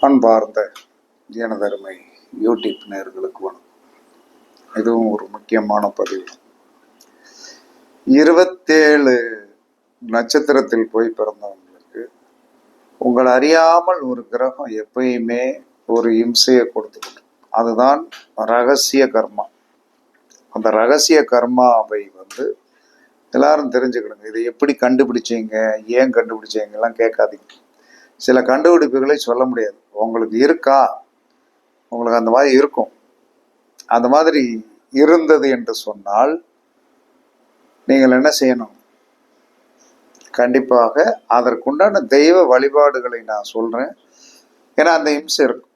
அன்பார்ந்த எனதருமை யூடியூப் நேயர்களுக்கு வணக்கம். இதுவும் ஒரு முக்கியமான பதிவு. 27 நட்சத்திரத்தில் போய் பிறந்தவங்களுக்கு உங்களை அறியாமல் ஒரு கிரகம் எப்பயுமே ஒரு இம்சையை கொடுத்துக்கணும். அதுதான் ரகசிய கர்மா. அந்த ரகசிய கர்மாவை எல்லாரும் தெரிஞ்சுக்கணுங்க. இதை எப்படி கண்டுபிடிச்சீங்க, ஏன் கண்டுபிடிச்சீங்கலாம் கேட்காதீங்க. சில கண்டுபிடிப்புகளை சொல்ல முடியாது. உங்களுக்கு இருக்கா, உங்களுக்கு அந்த மாதிரி இருக்கும். அந்த மாதிரி இருந்தது என்று சொன்னால் நீங்கள் என்ன செய்யணும்? கண்டிப்பாக அதற்குண்டான தெய்வ வழிபாடுகளை நான் சொல்றேன். ஏன்னா அந்த இம்சை இருக்கும்.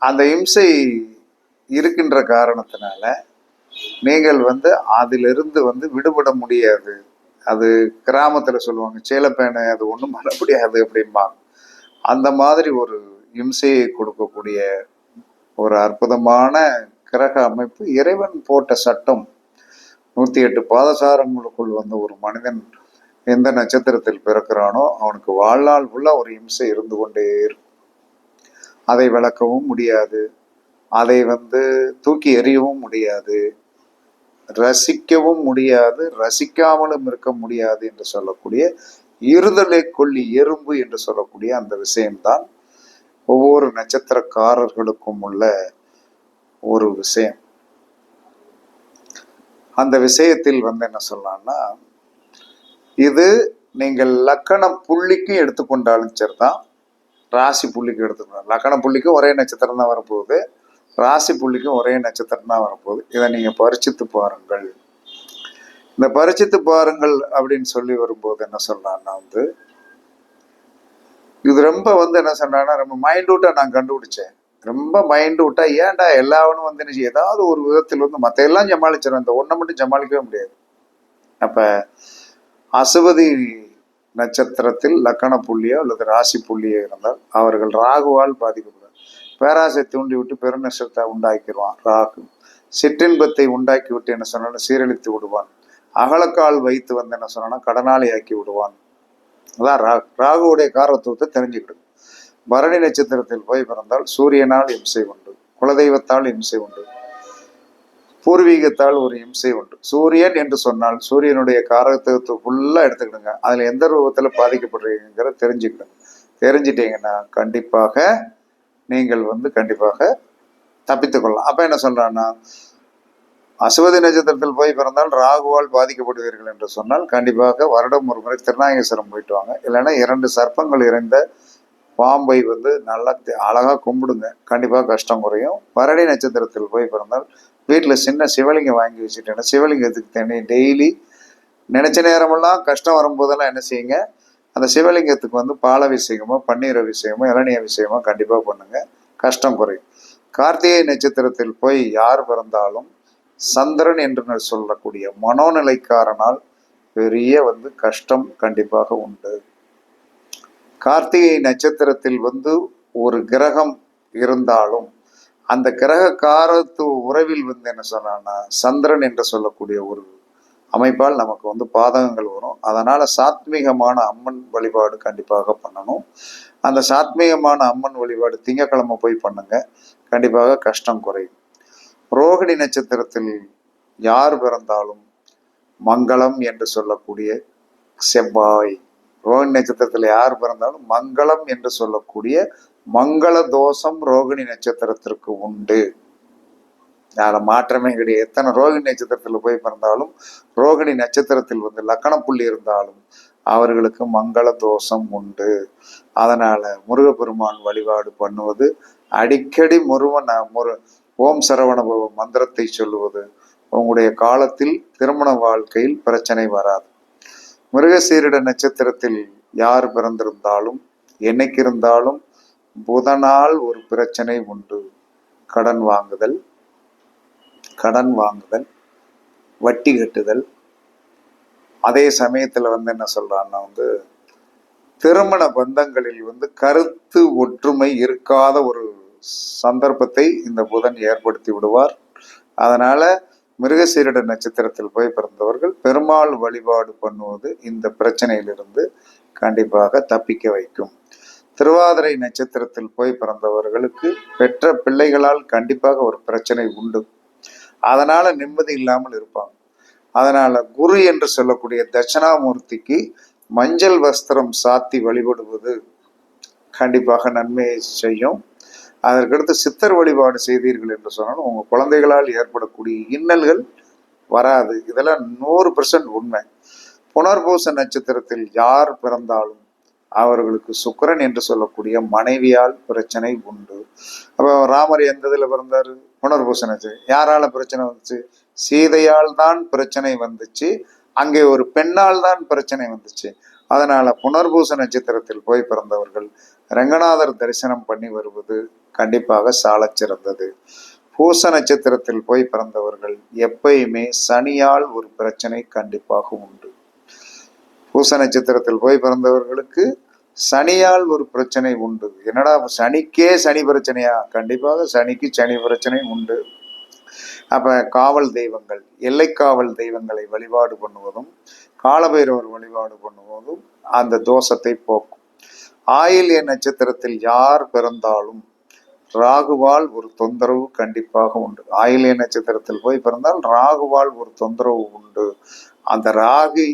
அந்த இம்சை இருக்கின்ற காரணத்தினால நீங்கள் அதிலிருந்து விடுபட முடியாது. அது கிராமத்துல சொல்லுவாங்க, சேலப்பேனை அது ஒன்றும் பண்ண முடியாது அப்படிம்பாங்க. அந்த மாதிரி ஒரு இம்சையை கொடுக்கக்கூடிய ஒரு அற்புதமான கிரக அமைப்பு இறைவன் போட்ட சட்டம். 108 பாதசாரங்களுக்குள் ஒரு மனிதன் எந்த நட்சத்திரத்தில் பிறக்கிறானோ அவனுக்கு வாழ்நாள் ஃபுல்லா ஒரு இம்சை இருந்து கொண்டே இருக்கும். அதை விளக்கவும் முடியாது, அதை தூக்கி எறியவும் முடியாது, ரசிக்கவும் முடியாது, ரசிக்காமலும் இருக்க முடியாது என்று சொல்லக்கூடிய இருதலை கொல்லி எறும்பு என்று சொல்லக்கூடிய அந்த விஷயம்தான் ஒவ்வொரு நட்சத்திரக்காரர்களுக்கும் உள்ள ஒரு விஷயம். அந்த விஷயத்தில் என்ன சொல்லலாம்னா, இது நீங்கள் லக்கண புள்ளிக்கும் எடுத்துக்கொண்டாலும் சரிதான், ராசி புள்ளிக்கும் எடுத்துக்கணும். லக்கண புள்ளிக்கும் ஒரே நட்சத்திரம் தான் வரப்போகுது, ராசி புள்ளிக்கும் ஒரே நட்சத்திரம் தான் வரப்போகுது. இதை நீங்க பரிச்சித்து பாருங்கள். இந்த பரிச்சித்து பாருங்கள் அப்படின்னு சொல்லி வரும்போது என்ன சொல்லலாம்னா, இது ரொம்ப என்ன சொன்னா, ரொம்ப மைண்டூட்டா நான் கண்டுபிடிச்சேன். ரொம்ப மைண்டூட்டா, ஏன்டா எல்லாவனும் ஏதாவது ஒரு விதத்தில் மற்ற எல்லாம் சமாளிச்சிடும், இந்த ஒன்றை மட்டும் சமாளிக்கவே முடியாது. அப்ப அசுவதி நட்சத்திரத்தில் லக்கண புள்ளியோ அல்லது ராசி புள்ளியோ இருந்தால் அவர்கள் ராகுவால் பாதிக்கப்படுவார். பேராசை தூண்டி விட்டு பெருநஷ்டத்தை உண்டாக்கிடுவான் ராகு. சிற்றின்பத்தை உண்டாக்கி விட்டு என்ன சொன்னாலும் சீரழித்து விடுவான். அகலக்கால் வைத்து என்ன சொன்னா கடனாளி ஆக்கி விடுவான். அதான் ராகுவுடைய காரத்துவத்தை தெரிஞ்சுக்கிடும். பரணி நட்சத்திரத்தில் போய் பிறந்தால் சூரியனால் இம்சை உண்டு, குலதெய்வத்தால் இம்சை உண்டு, பூர்வீகத்தால் ஒரு இம்சை உண்டு. சூரியன் என்று சொன்னால் சூரியனுடைய காரத்துவத்தை ஃபுல்லா எடுத்துக்கிடுங்க. அதுல எந்த ரூபத்துல பாதிக்கப்படுறீங்கிறத தெரிஞ்சுக்கிடுங்க. தெரிஞ்சிட்டீங்கன்னா கண்டிப்பாக நீங்கள் கண்டிப்பாக தப்பித்துக் கொள்ளலாம். அப்ப என்ன சொல்றான்னா, அசுவதி நட்சத்திரத்தில் போய் பிறந்தால் ராகுவால் பாதிக்கப்படுவீர்கள் என்று சொன்னால் கண்டிப்பாக வருடம் ஒரு முறை திருநாகேஸ்வரம் போயிட்டு வாங்க. இல்லைன்னா 2 சர்ப்பங்கள் இறைந்த பாம்பை நல்லா அழகா கும்பிடுங்க. கண்டிப்பாக கஷ்டம் குறையும். பரணி நட்சத்திரத்தில் போய் பிறந்தால் வீட்டுல சின்ன சிவலிங்கம் வாங்கி வச்சுட்டேன்னா சிவலிங்கத்துக்கு தண்ணி டெய்லி நினைச்ச நேரமெல்லாம் கஷ்டம் வரும்போதெல்லாம் என்ன செய்யுங்க, அந்த சிவலிங்கத்துக்கு பால் அபிஷேகமோ பன்னீர் அபிஷேகமோ இளநீர் அபிஷேகமோ கண்டிப்பா பண்ணுங்க, கஷ்டம் குறையும். கார்த்திகை நட்சத்திரத்தில் போய் யார் பிறந்தாலும் சந்திரன் என்று சொல்லக்கூடிய மனோநிலைக்காரனால் பெரிய கஷ்டம் கண்டிப்பாக உண்டு. கார்த்திகை நட்சத்திரத்தில் ஒரு கிரகம் இருந்தாலும் அந்த கிரக காரத்துவ உறவில் என்ன சொன்னா சந்திரன் என்று சொல்லக்கூடிய ஒரு அமைப்பால் நமக்கு பாதகங்கள் வரும். அதனால சாத்மீகமான அம்மன் வழிபாடு கண்டிப்பாக பண்ணணும். அந்த சாத்மீகமான அம்மன் வழிபாடு திங்கக்கிழமை போய் பண்ணுங்க, கண்டிப்பாக கஷ்டம் குறையும். ரோகிணி நட்சத்திரத்தில் யார் பிறந்தாலும் மங்களம் என்று சொல்லக்கூடிய செவ்வாய், ரோகிணி நட்சத்திரத்தில் யார் பிறந்தாலும் மங்களம் என்று சொல்லக்கூடிய மங்கள தோஷம் ரோகிணி நட்சத்திரத்திற்கு உண்டு. யார மாற்றமே கிடையாது. எத்தனை ரோகிணி நட்சத்திரத்தில் போய் பிறந்தாலும் ரோகிணி நட்சத்திரத்தில் லக்கண புள்ளி இருந்தாலும் அவர்களுக்கு மங்கள தோஷம் உண்டு. அதனால முருகப்பெருமான் வழிபாடு பண்ணுவது, அடிக்கடி ஓம் சரவணபவ மந்திரத்தை சொல்லுவது, உங்களுடைய காலத்தில் திருமண வாழ்க்கையில் பிரச்சனை வராது. மிருகசீரிட நட்சத்திரத்தில் யார் பிறந்திருந்தாலும் என்னைக்கு இருந்தாலும் புதனால் ஒரு பிரச்சனை உண்டு. கடன் வாங்குதல், வட்டி கட்டுதல். அதே சமயத்துல என்ன சொல்றான்னா, திருமண பந்தங்களில் கருத்து ஒற்றுமை இருக்காத ஒரு சந்தர்ப்பத்தை இந்த புதன் ஏற்படுத்தி விடுவார். அதனால மிருகசீரிட நட்சத்திரத்தில் போய் பிறந்தவர்கள் பெருமாள் வழிபாடு பண்ணுவது இந்த பிரச்சனையிலிருந்து கண்டிப்பாக தப்பிக்க வைக்கும். திருவாதிரை நட்சத்திரத்தில் போய் பிறந்தவர்களுக்கு பெற்ற பிள்ளைகளால் கண்டிப்பாக ஒரு பிரச்சனை உண்டு. அதனால நிம்மதி இல்லாமல் இருப்பாங்க. அதனால குரு என்று சொல்லக்கூடிய தட்சிணாமூர்த்திக்கு மஞ்சள் வஸ்திரம் சாத்தி வழிபடுவது கண்டிப்பாக நன்மையை செய்யும். அதற்கடுத்து சித்தர் வழிபாடு செய்தீர்கள் என்று சொன்னாலும் உங்க குழந்தைகளால் ஏற்படக்கூடிய இன்னல்கள் வராது. இதெல்லாம் 100% உண்மை. புனர்பூச நட்சத்திரத்தில் யார் பிறந்தாலும் அவர்களுக்கு சுக்கிரன் என்று சொல்லக்கூடிய மனைவியால் பிரச்சனை உண்டு. அப்ப ராமர் எந்த இதுல பிறந்தாரு? புனர்பூச நட்சத்திரம். யாரால பிரச்சனை வந்துச்சு? சீதையால் தான் பிரச்சனை வந்துச்சு. அங்கே ஒரு பெண்ணால் தான் பிரச்சனை வந்துச்சு. அதனால புனர்பூச நட்சத்திரத்தில் போய் பிறந்தவர்கள் ரங்கநாதர் தரிசனம் பண்ணி வருவது கண்டிப்பாக சாலச் சிறந்தது. பூச நட்சத்திரத்தில் போய் பிறந்தவர்கள் எப்பயுமே சனியால் ஒரு பிரச்சனை கண்டிப்பாக உண்டு. பூச நட்சத்திரத்தில் போய் பிறந்தவர்களுக்கு சனியால் ஒரு பிரச்சனை உண்டு. என்னடா சனிக்கே சனி பிரச்சனையா? கண்டிப்பாக சனிக்கு சனி பிரச்சனை உண்டு. அப்ப காவல் தெய்வங்கள், எல்லை காவல் தெய்வங்களை வழிபாடு பண்ணுவதும் காலபைரவர் வழிபாடு பண்ணுவதும் அந்த தோஷத்தை போக்கும். ஆயில்ய நட்சத்திரத்தில் யார் பிறந்தாலும் ராகுவால் ஒரு தொந்தரவு கண்டிப்பாக உண்டு. ஆயில்ய நட்சத்திரத்தில் போய் பிறந்தால் ராகுவால் ஒரு தொந்தரவு உண்டு. அந்த ராகு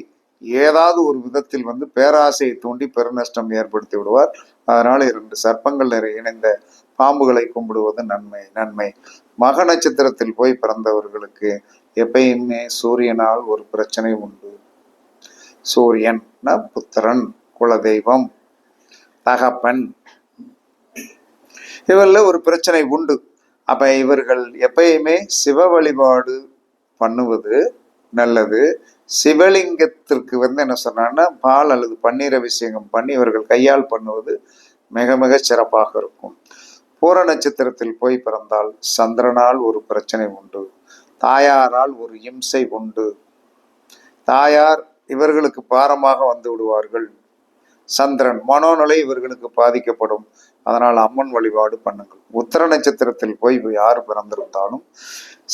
ஏதாவது ஒரு விதத்தில் பேராசையை தூண்டி பெருநஷ்டம் ஏற்படுத்தி விடுவார். அதனால 2 சர்ப்பங்கள் இணைந்த பாம்புகளை கும்பிடுவது நன்மை. மக நட்சத்திரத்தில் போய் பிறந்தவர்களுக்கு எப்பயுமே சூரியனால் ஒரு பிரச்சனை உண்டு. சூரியன் புத்திரன், குலதெய்வம், தகப்பன், இவர்ல ஒரு பிரச்சனை உண்டு. அப்ப இவர்கள் எப்பயுமே சிவ வழிபாடு பண்ணுவது நல்லது. சிவலிங்கத்திற்கு என்ன சொன்னான்னா பால் அல்லது பன்னீர் அபிஷேகம் பண்ணி இவர்கள் கையால் பண்ணுவது மிக மிக சிறப்பாக இருக்கும். பூர நட்சத்திரத்தில் போய் பிறந்தால் சந்திரனால் ஒரு பிரச்சனை உண்டு. தாயாரால் ஒரு இம்சை உண்டு. தாயார் இவர்களுக்கு பாரமாக வந்து விடுவார்கள். சந்திரன் மனோநிலை இவர்களுக்கு பாதிக்கப்படும். அதனால் அம்மன் வழிபாடு பண்ணுங்கள். உத்திர நட்சத்திரத்தில் போய் யார் பிறந்திருந்தாலும்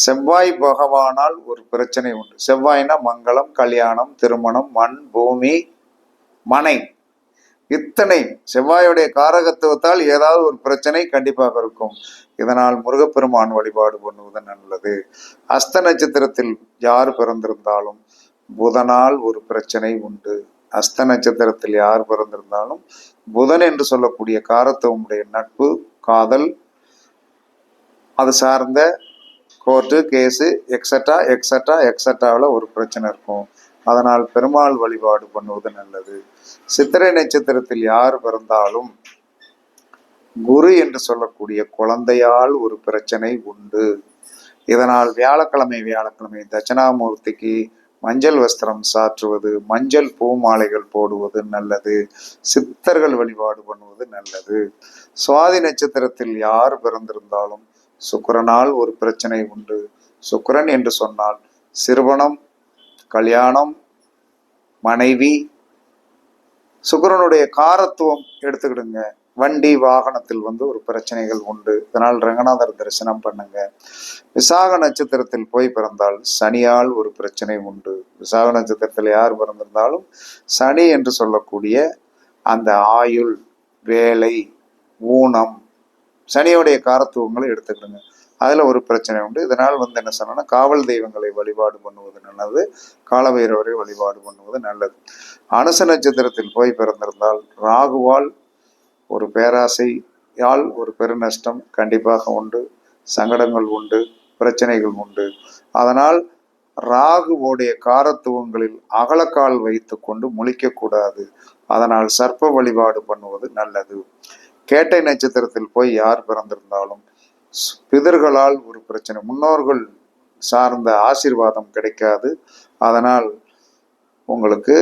செவ்வாய் பகவானால் ஒரு பிரச்சனை உண்டு. செவ்வாய்னா மங்களம், கல்யாணம், திருமணம், மண், பூமி, மனை, இத்தனை செவ்வாயுடைய காரகத்துவத்தால் ஏதாவது ஒரு பிரச்சனை கண்டிப்பாக இருக்கும். இதனால் முருகப்பெருமான் வழிபாடு பண்ணுவது நல்லது. அஸ்த நட்சத்திரத்தில் யார் பிறந்திருந்தாலும் புதனால் ஒரு பிரச்சனை உண்டு. அஸ்த நட்சத்திரத்தில் யார் பிறந்திருந்தாலும் புதன் என்று சொல்லக்கூடிய காரத்துவமுடைய நட்பு, காதல், அது சார்ந்த கோர்ட்டு கேஸு எக்ஸட்ராவில் ஒரு பிரச்சனை இருக்கும். அதனால் பெருமாள் வழிபாடு பண்ணுவது நல்லது. சித்திரை நட்சத்திரத்தில் யார் பிறந்தாலும் குரு என்று சொல்லக்கூடிய குழந்தையால் ஒரு பிரச்சனை உண்டு. இதனால் வியாழக்கிழமை தட்சிணாமூர்த்திக்கு மஞ்சள் வஸ்திரம் சாற்றுவது, மஞ்சள் பூ மாலைகள் போடுவது நல்லது. சித்தர்கள் வழிபாடு பண்ணுவது நல்லது. சுவாதி நட்சத்திரத்தில் யார் பிறந்திருந்தாலும் சுக்கிரனால் ஒரு பிரச்சனை உண்டு. சுக்கிரன் என்று சொன்னால் சிறுவனம், கல்யாணம், மனைவி, சுக்கிரனுடைய காரத்துவம் எடுத்துக்கிடுங்க. வண்டி வாகனத்தில் ஒரு பிரச்சனைகள் உண்டு. இதனால் ரங்கநாதர் தரிசனம் பண்ணுங்க. விசாக நட்சத்திரத்தில் போய் பிறந்தால் சனியால் ஒரு பிரச்சனை உண்டு. விசாக நட்சத்திரத்தில் யார் பிறந்திருந்தாலும் சனி என்று சொல்லக்கூடிய அந்த ஆயுள், வேலை, ஊனம், சனியோடைய காரத்துவங்களை எடுத்துக்கிடுங்க. அதுல ஒரு பிரச்சனை உண்டு. இதனால் என்ன சொன்னா காவல் தெய்வங்களை வழிபாடு பண்ணுவது நல்லது. காலபைரவரை வழிபாடு பண்ணுவது நல்லது. அனுச நட்சத்திரத்தில் போய் பிறந்திருந்தால் ராகுவால் ஒரு பேராசையால் ஒரு பெருநஷ்டம் கண்டிப்பாக உண்டு. சங்கடங்கள் உண்டு, பிரச்சனைகள் உண்டு. அதனால் ராகுவோடைய காரத்துவங்களில் அகலக்கால் வைத்து கொண்டு முழிக்கக்கூடாது. அதனால் சர்ப்ப வழிபாடு பண்ணுவது நல்லது. கேட்டை நட்சத்திரத்தில் போய் யார் பிறந்திருந்தாலும் பிதர்களால் ஒரு பிரச்சனை, முன்னோர்கள் சார்ந்த ஆசீர்வாதம் கிடைக்காது. அதனால் உங்களுக்கு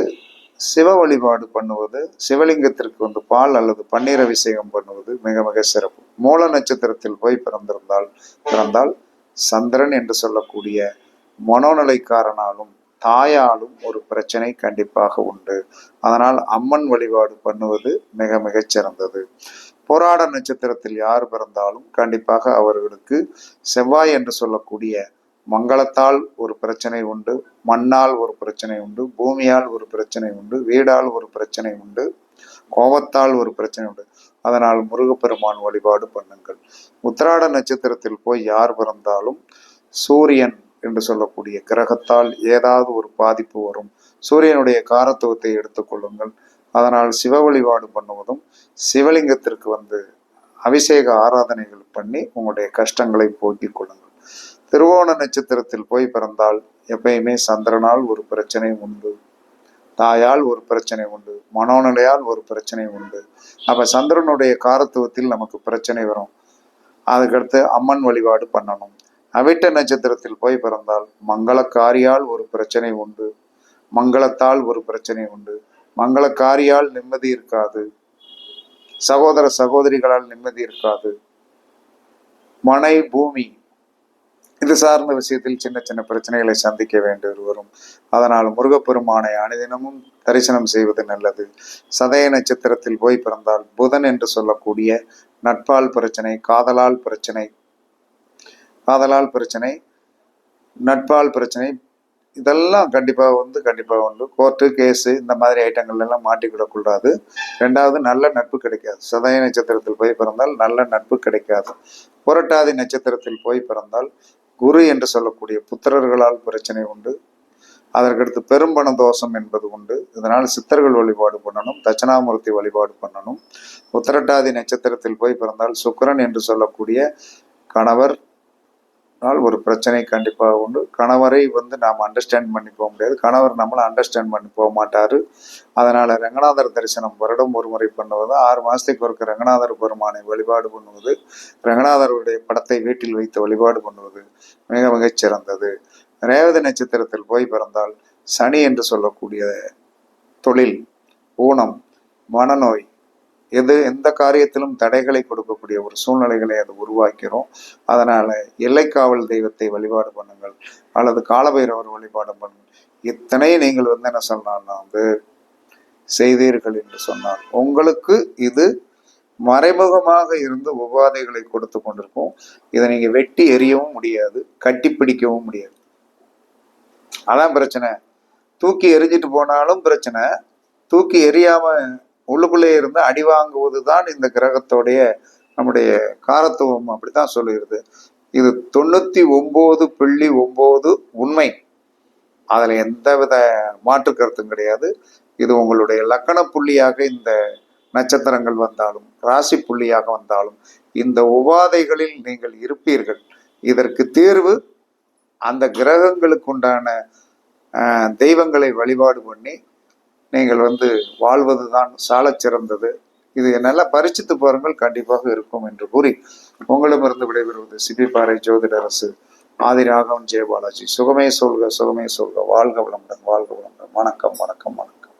சிவ வழிபாடு பண்ணுவது, சிவலிங்கத்திற்கு பால் அல்லது பன்னீர் அபிஷேகம் பண்ணுவது மிக மிக சிறப்பு. மூல நட்சத்திரத்தில் போய் பிறந்தால் சந்திரன் என்று சொல்லக்கூடிய மனோநிலைக்காரனாலும் தாயாலும் ஒரு பிரச்சனை கண்டிப்பாக உண்டு. அதனால் அம்மன் வழிபாடு பண்ணுவது மிக மிகச் சிறந்தது. போராட நட்சத்திரத்தில் யார் பிறந்தாலும் கண்டிப்பாக அவர்களுக்கு செவ்வாய் என்று சொல்லக்கூடிய மங்களத்தால் ஒரு பிரச்சனை உண்டு, மண்ணால் ஒரு பிரச்சனை உண்டு, பூமியால் ஒரு பிரச்சனை உண்டு, வீடால் ஒரு பிரச்சனை உண்டு, கோபத்தால் ஒரு பிரச்சனை உண்டு. அதனால் முருகப்பெருமான் வழிபாடு பண்ணுங்கள். உத்திராட நட்சத்திரத்தில் போய் யார் பிறந்தாலும் சூரியன் என்று சொல்லக்கூடிய கிரகத்தால் ஏதாவது ஒரு பாதிப்பு வரும். சூரியனுடைய காரத்துவத்தை எடுத்துக்கொள்ளுங்கள். அதனால் சிவ வழிபாடு பண்ணுவதும் சிவலிங்கத்திற்கு வந்து அபிஷேக ஆராதனைகள் பண்ணி உங்களுடைய கஷ்டங்களை போக்கிக் கொள்ளுங்கள். திருவோண நட்சத்திரத்தில் போய் பிறந்தால் எப்பயுமே சந்திரனால் ஒரு பிரச்சனை உண்டு, தாயால் ஒரு பிரச்சனை உண்டு, மனோநிலையால் ஒரு பிரச்சனை உண்டு. அப்ப சந்திரனுடைய காரத்துவத்தில் நமக்கு பிரச்சனை வரும். அதுக்கடுத்து அம்மன் வழிபாடு பண்ணணும். அவிட்ட நட்சத்திரத்தில் போய் பிறந்தால் மங்களக்காரியால் ஒரு பிரச்சனை உண்டு, மங்களத்தால் ஒரு பிரச்சனை உண்டு. மங்களக்காரியால் நிம்மதி இருக்காது, சகோதர சகோதரிகளால் நிம்மதி இருக்காது, மனை பூமி இது சார்ந்த விஷயத்தில் சின்ன சின்ன பிரச்சனைகளை சந்திக்க வேண்டியது வரும். அதனால் முருகப்பெருமானை அனுதினமும் தரிசனம் செய்வது நல்லது. சதய நட்சத்திரத்தில் போய் பிறந்தால் புதன் என்று சொல்லக்கூடிய நட்பால் பிரச்சனை, காதலால் பிரச்சனை, நட்பால் பிரச்சனை, இதெல்லாம் கண்டிப்பாக உண்டு. கோர்ட்டு கேஸு இந்த மாதிரி ஐட்டங்கள் எல்லாம் மாட்டிக்கிடக்கூடாது. ரெண்டாவது, நல்ல நட்பு கிடைக்காது. சதய நட்சத்திரத்தில் போய் பிறந்தால் நல்ல நட்பு கிடைக்காது. புரட்டாதி நட்சத்திரத்தில் போய் பிறந்தால் குரு என்று சொல்லக்கூடிய புத்திரர்களால் பிரச்சனை உண்டு. அதற்கடுத்து பெரும்பண தோஷம் என்பது உண்டு. இதனால் சித்தர்கள் வழிபாடு பண்ணணும், தட்சணாமூர்த்தி வழிபாடு பண்ணணும். உத்திரட்டாதி நட்சத்திரத்தில் போய் பிறந்தால் சுக்கிரன் என்று சொல்லக்கூடிய கணவர் ஒரு பிரச்சனை கண்டிப்பாக உண்டு. கணவரை நாம் அண்டர்ஸ்டாண்ட் பண்ணி போக முடியாது, கணவர் நம்மளை அண்டர்ஸ்டாண்ட் பண்ணி போக மாட்டாரு. அதனால ரங்கநாதர் தரிசனம் வருடம் ஒரு முறை பண்ணுவது, 6 மாசத்துக்கு ஒருக்க ரங்கநாதர் பெருமானை வழிபாடு பண்ணுவது, ரங்கநாதருடைய படத்தை வீட்டில் வைத்து வழிபாடு பண்ணுவது மிக மிகச் சிறந்தது. ரேவதி நட்சத்திரத்தில் போய் பிறந்தால் சனி என்று சொல்லக்கூடிய தொழில், ஊனம், மனநோய், எந்த காரியத்திலும் தடைகளை கொடுக்கக்கூடிய ஒரு சூழ்நிலைகளை அது உருவாக்கிறோம். அதனால எல்லைக்காவல் தெய்வத்தை வழிபாடு பண்ணுங்கள், அல்லது காலபைரவர் வழிபாடு பண்ணுங்கள். இத்தனை நீங்கள் என்ன சொன்னா செய்தீர்கள் என்று சொன்னால் உங்களுக்கு இது மறைமுகமாக இருந்து உபாதைகளை கொடுத்து கொண்டிருக்கும். இதை நீங்க வெட்டி எறியவும் முடியாது, கட்டி பிடிக்கவும் முடியாது. அதான் பிரச்சனை. தூக்கி எரிஞ்சிட்டு போனாலும் பிரச்சனை, தூக்கி எரியாம உள்ளுக்குள்ளே இருந்து அடி வாங்குவது தான் இந்த கிரகத்தோடைய நம்முடைய காரத்துவம். அப்படித்தான் சொல்லுகிறது. இது 99.9 உண்மை. அதுல எந்தவித மாற்று கருத்தும் கிடையாது. இது உங்களுடைய லக்கண புள்ளியாக இந்த நட்சத்திரங்கள் வந்தாலும், ராசி புள்ளியாக வந்தாலும், இந்த உபாதைகளில் நீங்கள் இருப்பீர்கள். இதற்கு தீர்வு அந்த கிரகங்களுக்கு உண்டான தெய்வங்களை வழிபாடு பண்ணி நீங்கள் வாழ்வது தான் சாலச் சிறந்தது. இது நல்லா பரிசித்து பாருங்கள், கண்டிப்பாக இருக்கும் என்று கூறி உங்களிடமிருந்து விடைபெறுவது சிப்பிப்பாறை ஜோதிடரசு ஆதிராகவன் ஜெயபாலாஜி. சுகமே சொல்க, சுகமே சொல்க. வாழ்க வளமுடன், வாழ்க வளமுடன். வணக்கம், வணக்கம், வணக்கம்.